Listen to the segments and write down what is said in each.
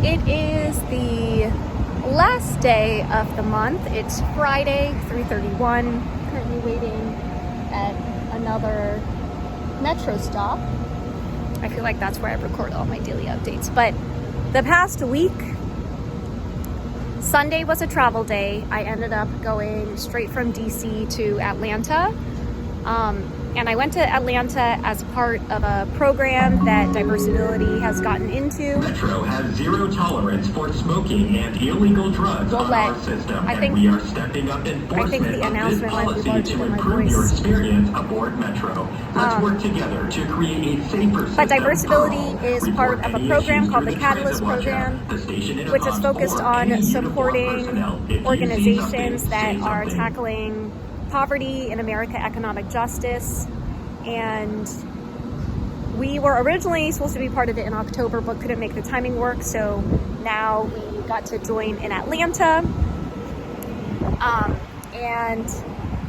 It is the last day of the month. It's Friday, 3:31. Currently waiting at another metro stop. I feel like that's where I record all my daily updates. But the past week, Sunday was a travel day. I ended up going straight from DC to Atlanta. And I went to Atlanta as part of a program that Diversibility has gotten into. Metro has zero tolerance for smoking and illegal drugs on our system, and we are stepping up enforcement of this policy to improve your experience aboard Metro. Let's work together to create a safer system. But Diversibility is part of a program called the Catalyst Program, which is focused on supporting organizations that are tackling poverty in America, economic justice. And we were originally supposed to be part of it in October, but couldn't make the timing work. So now we got to join in Atlanta. And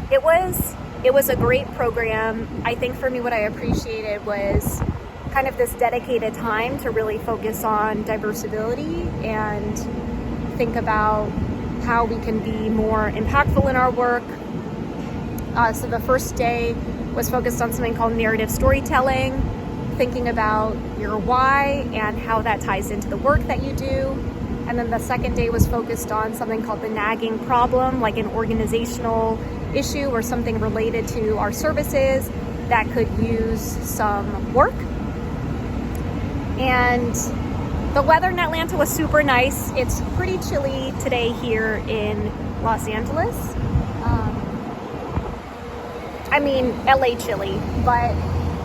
it was a great program. I think for me, what I appreciated was kind of this dedicated time to really focus on diversibility and think about how we can be more impactful in our work. So the first day was focused on something called narrative storytelling, thinking about your why and how that ties into the work that you do. And then the second day was focused on something called the nagging problem, like an organizational issue or something related to our services that could use some work. And the weather in Atlanta was super nice. It's pretty chilly today here in Los Angeles. LA chilly, but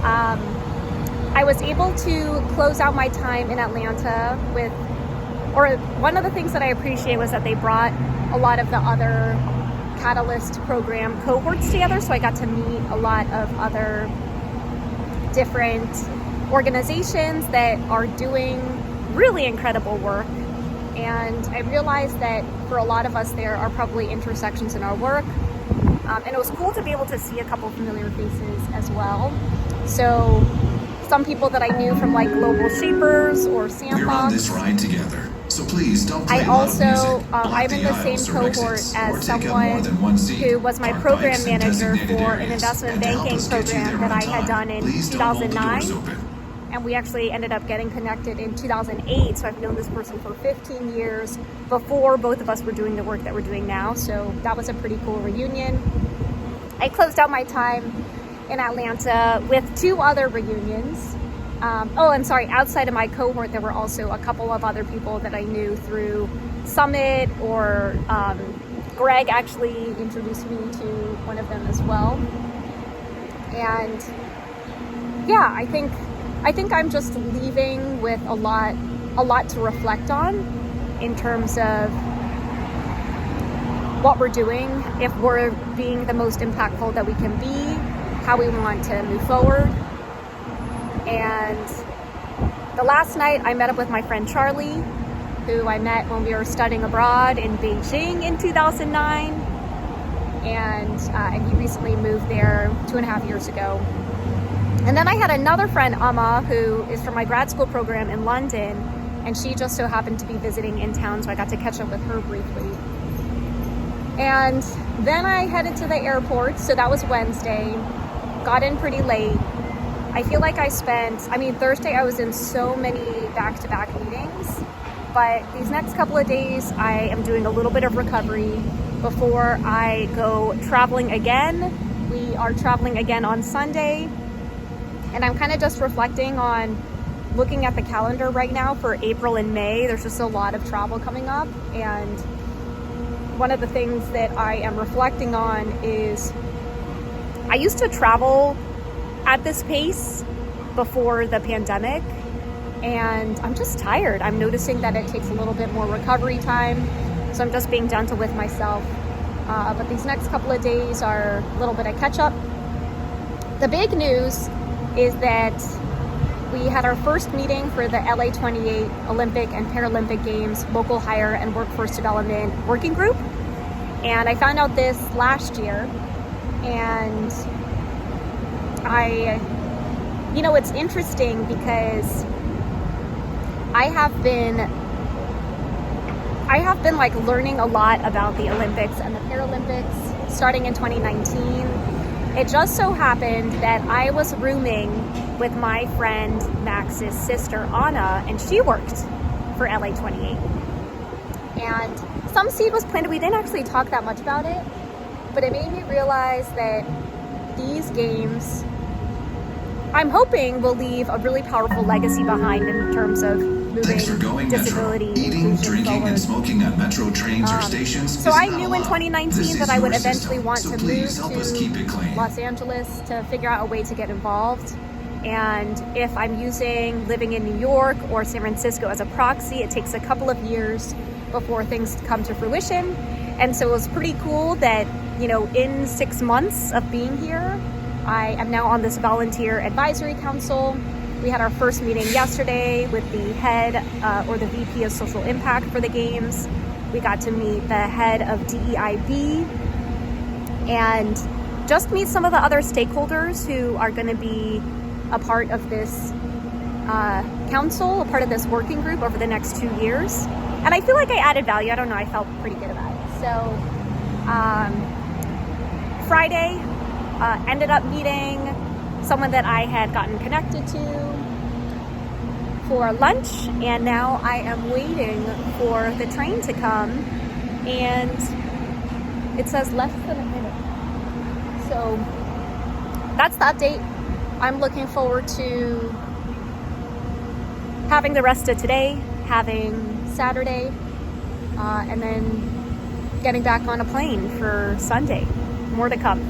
I was able to close out my time in Atlanta one of the things that I appreciate was that they brought a lot of the other Catalyst program cohorts together, so I got to meet a lot of other different organizations that are doing really incredible work. And I realized that for a lot of us there are probably intersections in our work. And it was cool to be able to see a couple familiar faces as well. So some people that I knew from like Global Shapers or Sandbox. We're on this ride together, so please don't play I'm in the same cohort as someone who was my program manager for an investment banking program that I had done in 2009. And we actually ended up getting connected in 2008. So I've known this person for 15 years before both of us were doing the work that we're doing now. So that was a pretty cool reunion. I closed out my time in Atlanta with two other reunions. Outside of my cohort, there were also a couple of other people that I knew through Summit, or Greg actually introduced me to one of them as well. And yeah, I think I'm just leaving with a lot to reflect on in terms of what we're doing, if we're being the most impactful that we can be, how we want to move forward. And the last night I met up with my friend Charlie, who I met when we were studying abroad in Beijing in 2009. And he recently moved there 2.5 years ago. And then I had another friend, Amma, who is from my grad school program in London, and she just so happened to be visiting in town, so I got to catch up with her briefly. And then I headed to the airport, so that was Wednesday, got in pretty late. I feel like Thursday I was in so many back-to-back meetings, but these next couple of days I am doing a little bit of recovery before I go traveling again. We are traveling again on Sunday. And I'm kind of just reflecting on looking at the calendar right now for April and May. There's just a lot of travel coming up. And one of the things that I am reflecting on is I used to travel at this pace before the pandemic. And I'm just tired. I'm noticing that it takes a little bit more recovery time. So I'm just being gentle with myself. But these next couple of days are a little bit of catch up. The big news is that we had our first meeting for the LA28 Olympic and Paralympic Games Local Hire and Workforce Development Working Group. And I found out this last year. And it's interesting because I have been I have been like learning a lot about the Olympics and the Paralympics starting in 2019. It just so happened that I was rooming with my friend Max's sister Anna, and she worked for LA28. And some seed was planted. We didn't actually talk that much about it, but it made me realize that these games, I'm hoping, will leave a really powerful legacy behind in terms of moving Thanks for going disability, Metro. Eating, drinking, forward. and smoking on Metro trains or stations So is I not knew in allowed. 2019 This that is I would your eventually system, want so to please move help us keep it to clean. Los Angeles to figure out a way to get involved. And if I'm using living in New York or San Francisco as a proxy, it takes a couple of years before things come to fruition. And so it was pretty cool that, you know, in 6 months of being here, I am now on this volunteer advisory council. We had our first meeting yesterday with the head or the VP of social impact for the games. We got to meet the head of DEIB and just meet some of the other stakeholders who are going to be a part of this council, a part of this working group over the next 2 years. And I feel like I added value. I don't know, I felt pretty good about it. So Friday, ended up meeting someone that I had gotten connected to for lunch, and now I am waiting for the train to come, and it says less than a minute. So that's the update. I'm looking forward to having the rest of today, having Saturday, and then getting back on a plane for Sunday. More to come.